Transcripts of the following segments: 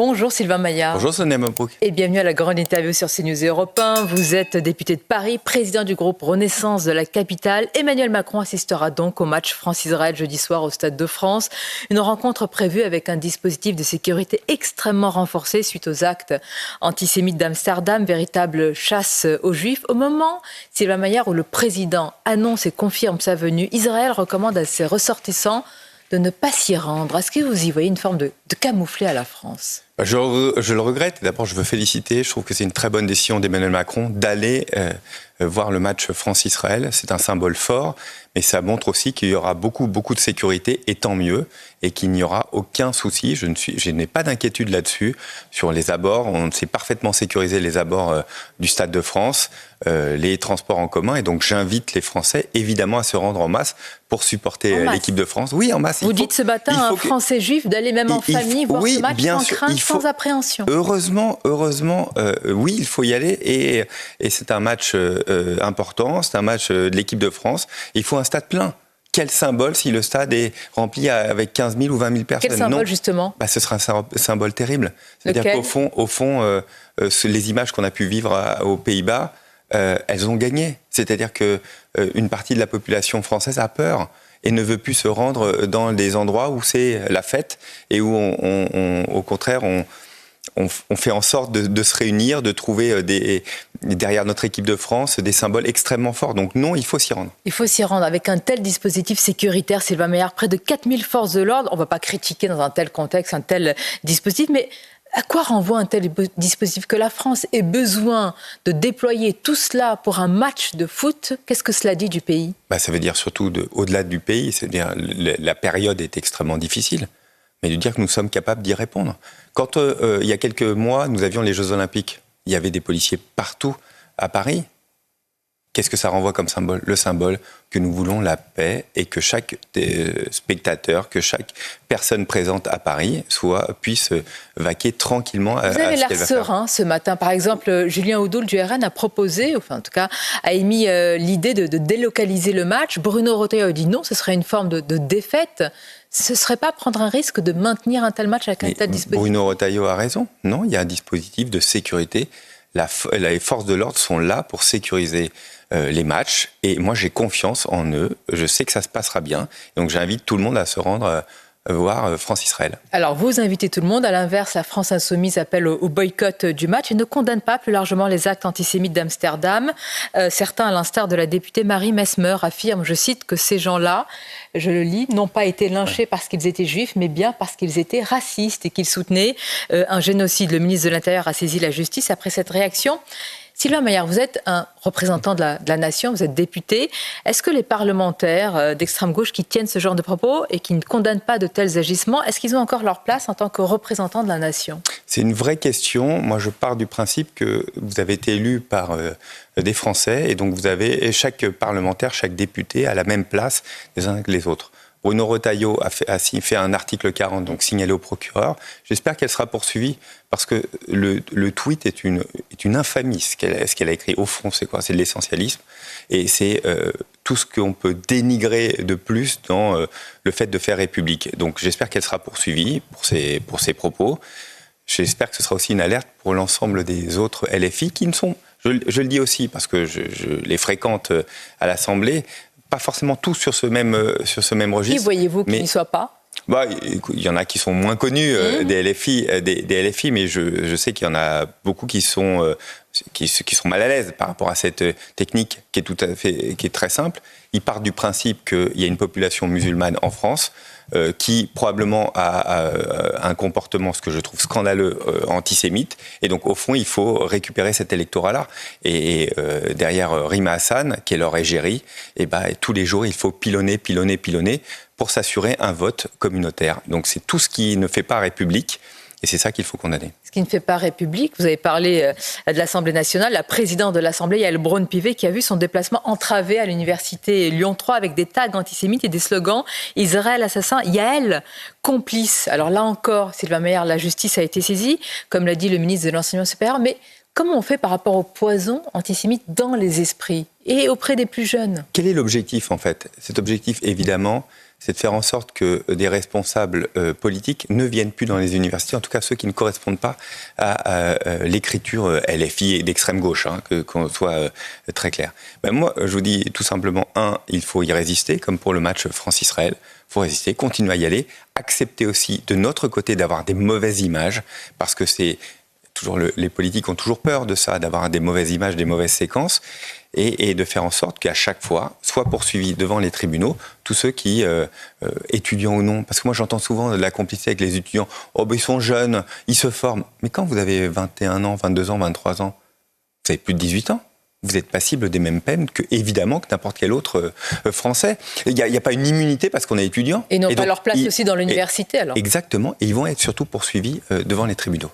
Bonjour Sylvain Maillard. Bonjour Sonia Mabrouk. Et bienvenue à la grande interview sur CNews Europe 1. Vous êtes député de Paris, président du groupe Renaissance de la capitale. Emmanuel Macron assistera donc au match France-Israël jeudi soir au Stade de France. Une rencontre prévue avec un dispositif de sécurité extrêmement renforcé suite aux actes antisémites d'Amsterdam, véritable chasse aux Juifs. Au moment, Sylvain Maillard, où le président annonce et confirme sa venue, Israël recommande à ses ressortissants de ne pas s'y rendre. Est-ce que vous y voyez une forme de camouflet à la France ? Je le regrette. D'abord, je veux féliciter. Je trouve que c'est une très bonne décision d'Emmanuel Macron d'aller voir le match France-Israël. C'est un symbole fort, mais ça montre aussi qu'il y aura beaucoup de sécurité, et tant mieux, et qu'il n'y aura aucun souci. Je n'ai pas d'inquiétude là-dessus. Sur les abords, on sait parfaitement sécuriser les abords du Stade de France, les transports en commun, et donc j'invite les Français, évidemment, à se rendre en masse pour supporter l'équipe de France. Oui, en masse. Vous dites ce matin à un Français juif d'aller même en famille voir ce match sans crainte, sans appréhension. Heureusement, oui, il faut y aller, et c'est un match important, c'est un match de l'équipe de France. Il faut un stade plein. Quel symbole si le stade est rempli avec 15 000 ou 20 000 personnes? Quel symbole, justement? Ce sera un symbole terrible. C'est-à-dire qu'au fond, les images qu'on a pu vivre aux Pays-Bas, elles ont gagné. C'est-à-dire qu'une partie de la population française a peur et ne veut plus se rendre dans des endroits où c'est la fête et où, au contraire, on fait en sorte de se réunir, de trouver derrière notre équipe de France des symboles extrêmement forts. Donc non, il faut s'y rendre. Il faut s'y rendre avec un tel dispositif sécuritaire, Sylvain Maillard, près de 4000 forces de l'ordre. On ne va pas critiquer dans un tel contexte, un tel dispositif, mais à quoi renvoie un tel dispositif? Que la France ait besoin de déployer tout cela pour un match de foot, qu'est-ce que cela dit du pays? Ça veut dire surtout, au-delà du pays, c'est-à-dire la période est extrêmement difficile, mais de dire que nous sommes capables d'y répondre. Quand il y a quelques mois, nous avions les Jeux Olympiques, il y avait des policiers partout à Paris. Qu'est-ce que ça renvoie comme symbole? Le symbole que nous voulons la paix et que chaque spectateur, que chaque personne présente à Paris puisse vaquer tranquillement à ce qu'elle va faire. Vous avez l'air serein ce matin. Par exemple, Julien Audoul du RN a proposé, enfin en tout cas a émis l'idée de délocaliser le match. Bruno Retailleau a dit non, ce serait une forme de défaite. Ce ne serait pas prendre un risque de maintenir un tel match avec un tel dispositif? Bruno Retailleau a raison. Non, il y a un dispositif de sécurité. Les forces de l'ordre sont là pour sécuriser les matchs. Et moi, j'ai confiance en eux. Je sais que ça se passera bien. Donc, j'invite tout le monde à se rendre voir France-Israël. Alors, vous invitez tout le monde. À l'inverse, la France insoumise appelle au boycott du match et ne condamne pas plus largement les actes antisémites d'Amsterdam. Certains, à l'instar de la députée Marie Messmer, affirment, je cite, que ces gens-là, je le lis, n'ont pas été lynchés parce qu'ils étaient juifs, mais bien parce qu'ils étaient racistes et qu'ils soutenaient un génocide. Le ministre de l'Intérieur a saisi la justice après cette réaction. Sylvain Maillard, vous êtes un représentant de la nation, vous êtes député. Est-ce que les parlementaires d'extrême gauche qui tiennent ce genre de propos et qui ne condamnent pas de tels agissements, est-ce qu'ils ont encore leur place en tant que représentants de la nation? C'est une vraie question. Moi, je pars du principe que vous avez été élu par des Français et donc chaque parlementaire, chaque député a la même place les uns que les autres. Bruno Retailleau a fait un article 40, donc signalé au procureur. J'espère qu'elle sera poursuivie parce que le tweet est une infamie. Ce qu'elle a écrit, au fond, c'est quoi? C'est de l'essentialisme. Et c'est tout ce qu'on peut dénigrer de plus dans le fait de faire République. Donc j'espère qu'elle sera poursuivie pour ses propos. J'espère que ce sera aussi une alerte pour l'ensemble des autres LFI qui ne sont, je le dis aussi parce que je les fréquente à l'Assemblée, pas forcément tous sur ce même registre. Qui voyez-vous qui n'y soit pas? Il y en a qui sont moins connus des LFI, mais je sais qu'il y en a beaucoup qui sont mal à l'aise par rapport à cette technique qui est très simple. Ils partent du principe qu'il y a une population musulmane en France qui probablement a un comportement, ce que je trouve scandaleux, antisémite. Et donc, au fond, il faut récupérer cet électorat-là. Et derrière Rima Hassan, qui est leur égérie, tous les jours, il faut pilonner pour s'assurer un vote communautaire. Donc, c'est tout ce qui ne fait pas République. Et c'est ça qu'il faut condamner. Ce qui ne fait pas République, vous avez parlé de l'Assemblée nationale, la présidente de l'Assemblée, Yael Braun-Pivet, qui a vu son déplacement entravé à l'université Lyon 3 avec des tags antisémites et des slogans « Israël assassin, Yael complice ». Alors là encore, Sylvain Maillard, la justice a été saisie, comme l'a dit le ministre de l'Enseignement supérieur, mais comment on fait par rapport au poison antisémite dans les esprits et auprès des plus jeunes? Quel est l'objectif en fait? Cet objectif, évidemment, c'est de faire en sorte que des responsables politiques ne viennent plus dans les universités, en tout cas ceux qui ne correspondent pas à l'écriture LFI et d'extrême gauche, qu'on soit très clair. Moi, je vous dis tout simplement, il faut y résister, comme pour le match France-Israël. Il faut résister, continuer à y aller, accepter aussi de notre côté d'avoir des mauvaises images, parce que c'est toujours les politiques ont toujours peur de ça, d'avoir des mauvaises images, des mauvaises séquences, et de faire en sorte qu'à chaque fois, soient poursuivis devant les tribunaux tous ceux qui, étudiants ou non, parce que moi j'entends souvent de la complicité avec les étudiants, ils sont jeunes, ils se forment, mais quand vous avez 21 ans, 22 ans, 23 ans, vous avez plus de 18 ans, vous êtes passible des mêmes peines évidemment que n'importe quel autre Français. Il n'y a pas une immunité parce qu'on est étudiant. Et n'ont pas leur place aussi dans l'université alors. Exactement, et ils vont être surtout poursuivis devant les tribunaux.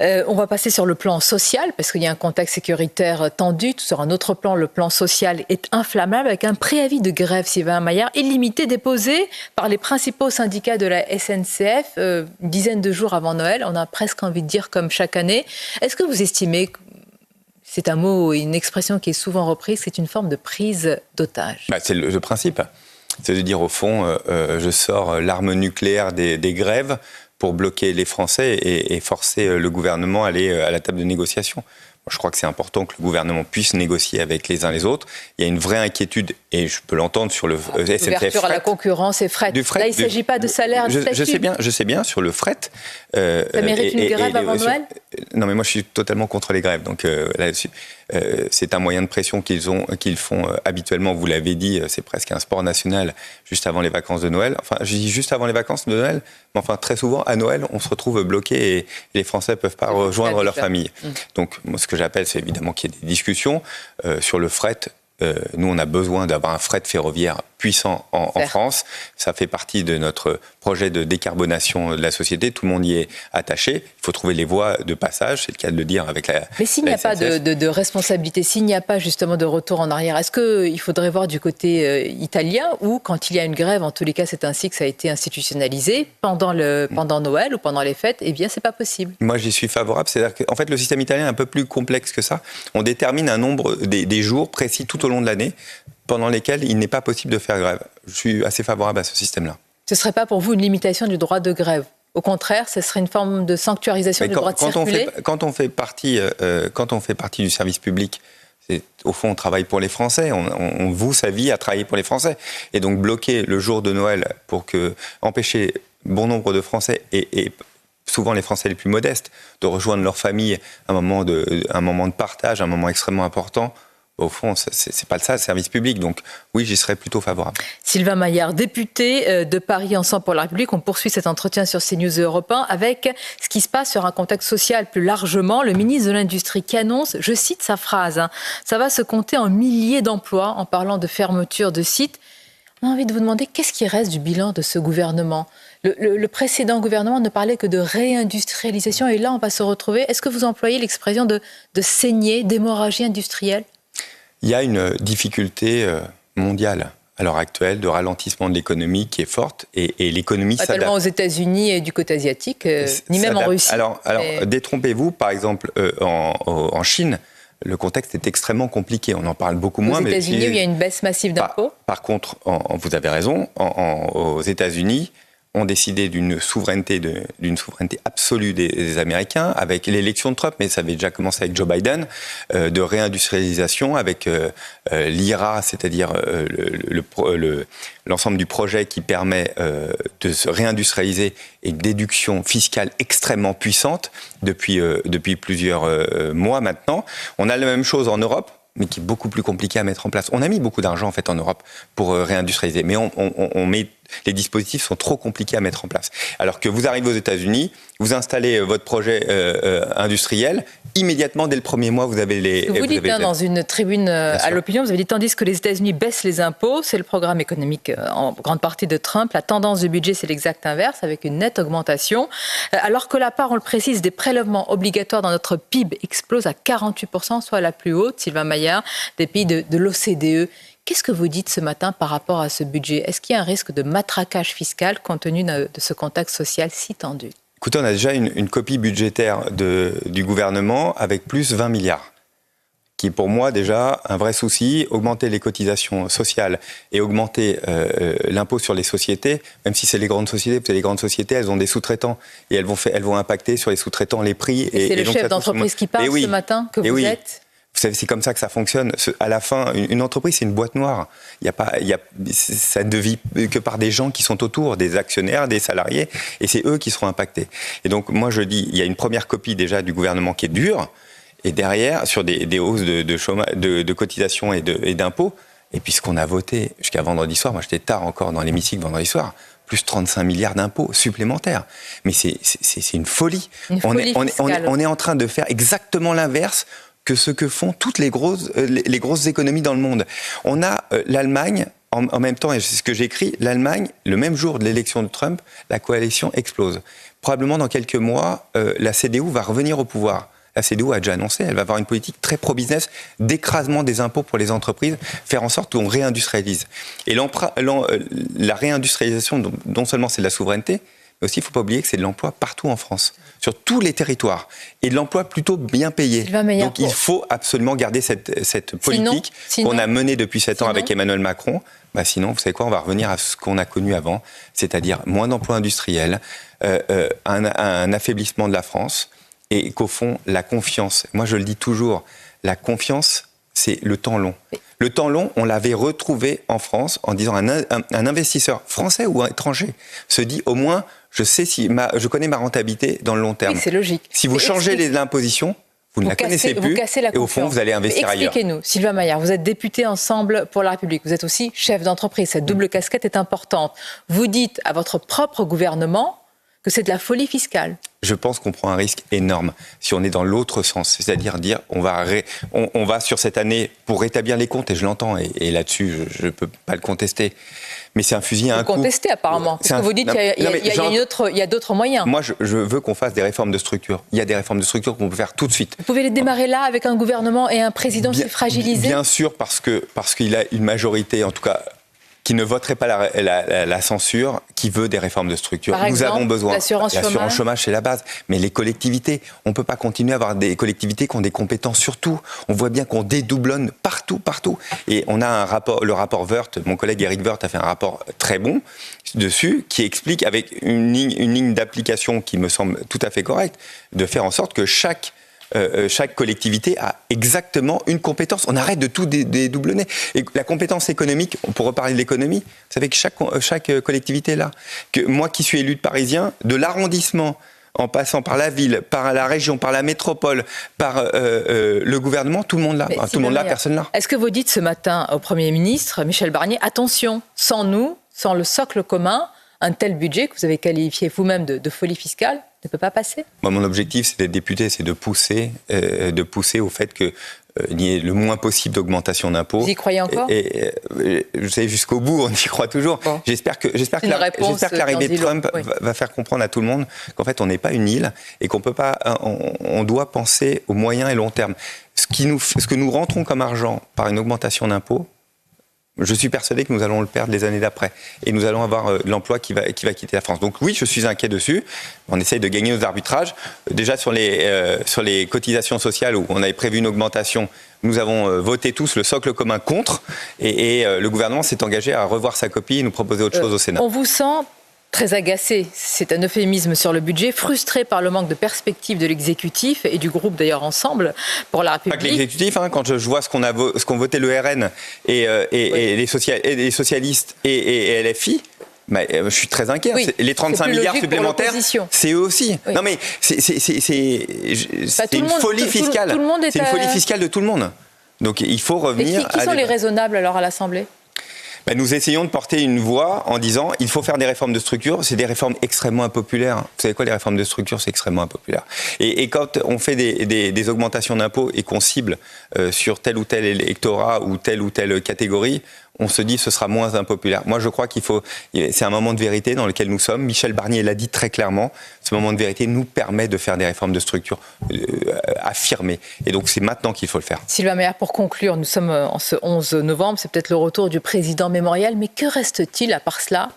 On va passer sur le plan social, parce qu'il y a un contexte sécuritaire tendu. Sur un autre plan, le plan social est inflammable, avec un préavis de grève, Sylvain Maillard, illimité, déposé par les principaux syndicats de la SNCF, une dizaine de jours avant Noël. On a presque envie de dire comme chaque année. Est-ce que vous estimez, c'est un mot, une expression qui est souvent reprise, c'est une forme de prise d'otage? C'est le principe. C'est de dire, au fond, je sors l'arme nucléaire des grèves pour bloquer les Français et forcer le gouvernement à aller à la table de négociation. Je crois que c'est important que le gouvernement puisse négocier avec les uns les autres. Il y a une vraie inquiétude, et je peux l'entendre sur le SNCF fret. Ouverture à la concurrance et fret. Là, il ne s'agit pas de salaire. Je sais bien, sur le fret. Ça mérite une grève avant Noël ? Non, mais moi, je suis totalement contre les grèves. Donc là-dessus, c'est un moyen de pression qu'ils font habituellement. Vous l'avez dit, c'est presque un sport national juste avant les vacances de Noël. Enfin, je dis juste avant les vacances de Noël, mais enfin, très souvent, à Noël, on se retrouve bloqué et les Français ne peuvent pas rejoindre leur famille. Donc, moi, ce que j'appelle, c'est évidemment qu'il y ait des discussions sur le fret. Nous, on a besoin d'avoir un fret ferroviaire puissant en France. Ça fait partie de notre projet de décarbonation de la société. Tout le monde y est attaché. Il faut trouver les voies de passage, c'est le cas de le dire avec la Mais s'il n'y a pas de responsabilité, s'il n'y a pas justement de retour en arrière, est-ce qu'il faudrait voir du côté italien où, quand il y a une grève, en tous les cas, c'est ainsi que ça a été institutionnalisé, pendant Noël ou pendant les fêtes, eh bien, c'est pas possible. Moi, j'y suis favorable. C'est-à-dire qu'en fait, le système italien est un peu plus complexe que ça. On détermine un nombre des jours précis tout au long de l'année pendant lesquels il n'est pas possible de faire grève. Je suis assez favorable à ce système-là. Ce ne serait pas pour vous une limitation du droit de grève? Au contraire, ce serait une forme de sanctuarisation du droit de circuler? Quand on fait partie du service public, au fond, on travaille pour les Français, on voue sa vie à travailler pour les Français. Et donc bloquer le jour de Noël pour empêcher bon nombre de Français et souvent les Français les plus modestes de rejoindre leur famille à un moment de partage, un moment extrêmement important, au fond, c'est pas ça, le service public. Donc oui, j'y serais plutôt favorable. Sylvain Maillard, député de Paris Ensemble pour la République. On poursuit cet entretien sur CNews Europe 1 avec ce qui se passe sur un contexte social plus largement. Le ministre de l'Industrie qui annonce, je cite sa phrase, ça va se compter en milliers d'emplois en parlant de fermeture de sites. On a envie de vous demander, qu'est-ce qui reste du bilan de ce gouvernement ? Le précédent gouvernement ne parlait que de réindustrialisation et là, on va se retrouver. Est-ce que vous employez l'expression de saigner, d'hémorragie industrielle ? Il y a une difficulté mondiale à l'heure actuelle de ralentissement de l'économie qui est forte et l'économie s'adapte. Pas tellement aux États-Unis et du côté asiatique, ni même en Russie. Alors détrompez-vous, par exemple, en Chine, le contexte est extrêmement compliqué. On en parle beaucoup moins. Aux États-Unis, où il y a une baisse massive d'impôts. Par contre, vous avez raison, aux États-Unis, ont décidé d'une souveraineté absolue des Américains avec l'élection de Trump, mais ça avait déjà commencé avec Joe Biden, de réindustrialisation avec l'IRA, c'est-à-dire l'ensemble du projet qui permet de se réindustrialiser et une déduction fiscale extrêmement puissante depuis plusieurs mois maintenant. On a la même chose en Europe, mais qui est beaucoup plus compliqué à mettre en place. On a mis beaucoup d'argent en fait en Europe pour réindustrialiser, mais les dispositifs sont trop compliqués à mettre en place. Alors que vous arrivez aux États-Unis, vous installez votre projet industriel, immédiatement dès le premier mois, vous avez les. Vous dites dans une tribune à l'Opinion, vous avez dit tandis que les États-Unis baissent les impôts, c'est le programme économique en grande partie de Trump. La tendance du budget, c'est l'exact inverse, avec une nette augmentation. Alors que la part, on le précise, des prélèvements obligatoires dans notre PIB explose à 48%, soit la plus haute, Sylvain Maillard, des pays de l'OCDE. Qu'est-ce que vous dites ce matin par rapport à ce budget ? Est-ce qu'il y a un risque de matraquage fiscal compte tenu de ce contexte social si tendu ? Écoutez, on a déjà une copie budgétaire du gouvernement avec plus 20 milliards. qui est pour moi déjà un vrai souci, augmenter les cotisations sociales et augmenter l'impôt sur les sociétés, même si c'est les grandes sociétés, parce que les grandes sociétés, elles ont des sous-traitants et elles vont impacter sur les sous-traitants les prix. C'est le chef d'entreprise qui parle ce matin que vous êtes. Vous savez, c'est comme ça que ça fonctionne. À la fin, une entreprise, c'est une boîte noire. Ça ne vit que par des gens qui sont autour, des actionnaires, des salariés, et c'est eux qui seront impactés. Et donc, moi, je dis, il y a une première copie déjà du gouvernement qui est dure, et derrière, sur des hausses de cotisations et d'impôts, et puis ce qu'on a voté jusqu'à vendredi soir, moi j'étais tard encore dans l'hémicycle vendredi soir, plus 35 milliards d'impôts supplémentaires. Mais c'est une folie. On est en train de faire exactement l'inverse que ce que font toutes les grosses économies dans le monde. On a l'Allemagne, en même temps, et c'est ce que j'écris, l'Allemagne, le même jour de l'élection de Trump, la coalition explose. Probablement dans quelques mois, la CDU va revenir au pouvoir. La CDU a déjà annoncé, elle va avoir une politique très pro-business, d'écrasement des impôts pour les entreprises, faire en sorte qu'on réindustrialise. Et la réindustrialisation, non seulement c'est de la souveraineté, mais aussi il ne faut pas oublier que c'est de l'emploi partout en France, sur tous les territoires, et de l'emploi plutôt bien payé. Donc il faut absolument garder cette politique qu'on a menée depuis 7 ans avec Emmanuel Macron. Sinon, vous savez quoi, on va revenir à ce qu'on a connu avant, c'est-à-dire moins d'emplois industriels, un affaiblissement de la France, et qu'au fond, la confiance, moi je le dis toujours, la confiance, c'est le temps long. Le temps long, on l'avait retrouvé en France en disant un investisseur français ou étranger se dit au moins, je connais ma rentabilité dans le long terme. Oui, c'est logique. Si vous changez l'imposition, vous ne la connaissez plus et au fond, vous allez investir ailleurs. Expliquez-nous, Sylvain Maillard, vous êtes député Ensemble pour la République, vous êtes aussi chef d'entreprise, cette double casquette est importante. Vous dites à votre propre gouvernement que c'est de la folie fiscale. Je pense qu'on prend un risque énorme si on est dans l'autre sens, c'est-à-dire dire on va sur cette année pour rétablir les comptes, et je l'entends, et là-dessus je ne peux pas le contester, mais c'est un fusil à un coup. Vous contestez apparemment, parce que vous dites qu'il y a d'autres moyens. Moi je veux qu'on fasse des réformes de structure. Il y a des réformes de structure qu'on peut faire tout de suite. Vous pouvez les démarrer là avec un gouvernement et un président qui est fragilisé ? Bien sûr, parce qu'il a une majorité, en tout cas, qui ne voterait pas la censure, qui veut des réformes de structure. Par exemple, nous avons besoin. L'assurance chômage, c'est la base. Mais les collectivités, on ne peut pas continuer à avoir des collectivités qui ont des compétences sur tout. On voit bien qu'on dédoublonne partout. Et on a le rapport Woerth, mon collègue Éric Woerth a fait un rapport très bon dessus, qui explique avec une ligne d'application qui me semble tout à fait correcte, de faire en sorte que chaque collectivité a exactement une compétence. On arrête de tout dédoublonner. Et la compétence économique, pour reparler de l'économie, vous savez que chaque collectivité est là. Que moi qui suis élu de Parisien, de l'arrondissement, en passant par la ville, par la région, par la métropole, par le gouvernement, tout le monde là. Tout le monde là, personne là. Est-ce que vous dites ce matin au Premier ministre, Michel Barnier, attention, sans nous, sans le socle commun, un tel budget que vous avez qualifié vous-même de folie fiscale ne peut pas passer ? Moi, mon objectif, c'est d'être député, c'est de pousser au fait qu'il y ait le moins possible d'augmentation d'impôts. Vous y croyez encore ? Et je sais, jusqu'au bout, on y croit toujours. Bon. J'espère que l'arrivée de Trump va faire comprendre à tout le monde qu'en fait, on n'est pas une île et qu'on peut pas. On doit penser au moyen et long terme. Ce que nous rentrons comme argent par une augmentation d'impôts, je suis persuadé que nous allons le perdre les années d'après. Et nous allons avoir l'emploi qui va quitter la France. Donc oui, je suis inquiet dessus. On essaye de gagner nos arbitrages. Déjà sur les cotisations sociales où on avait prévu une augmentation, nous avons voté tous le socle commun contre. Et le gouvernement s'est engagé à revoir sa copie et nous proposer autre chose au Sénat. On vous sent très agacé, c'est un euphémisme sur le budget, frustré par le manque de perspective de l'exécutif et du groupe d'ailleurs Ensemble pour la République. Pas que l'exécutif, quand je vois ce qu'ont voté le RN et les socialistes et LFI, je suis très inquiet. Oui, les 35 milliards supplémentaires, c'est eux aussi. Oui. Non mais c'est une folie fiscale. C'est une folie fiscale de tout le monde. Donc il faut revenir. Et qui sont les raisonnables alors à l'Assemblée ? Nous essayons de porter une voix en disant il faut faire des réformes de structure. C'est des réformes extrêmement impopulaires. Vous savez quoi, les réformes de structure, c'est extrêmement impopulaire. Et quand on fait des augmentations d'impôts et qu'on cible sur tel ou tel électorat ou telle catégorie, on se dit ce sera moins impopulaire. Moi, je crois c'est un moment de vérité dans lequel nous sommes. Michel Barnier l'a dit très clairement. Ce moment de vérité nous permet de faire des réformes de structure affirmées. Et donc, c'est maintenant qu'il faut le faire. Sylvain Maillard, pour conclure, nous sommes en ce 11 novembre. C'est peut-être le retour du président mémorial. Mais que reste-t-il à part cela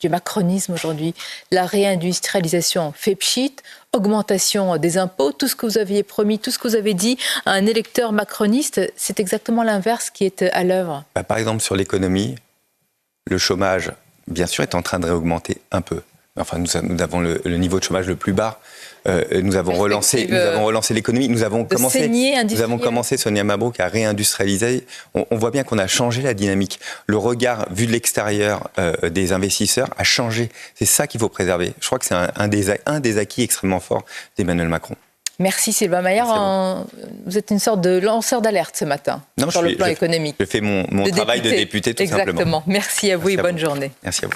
du macronisme aujourd'hui. La réindustrialisation fait pchit, augmentation des impôts, tout ce que vous aviez promis, tout ce que vous avez dit à un électeur macroniste, c'est exactement l'inverse qui est à l'œuvre. Par exemple, sur l'économie, le chômage, bien sûr, est en train de réaugmenter un peu. Enfin, nous avons le niveau de chômage le plus bas. Nous avons relancé l'économie. Nous avons commencé, Sonia Mabrouk, à réindustrialiser. On voit bien qu'on a changé la dynamique. Le regard vu de l'extérieur des investisseurs a changé. C'est ça qu'il faut préserver. Je crois que c'est un des acquis extrêmement forts d'Emmanuel Macron. Merci Sylvain Mayer. Vous êtes une sorte de lanceur d'alerte ce matin sur le plan économique. Je fais mon travail de député tout simplement. Exactement. Merci à vous et bonne journée. Merci à vous.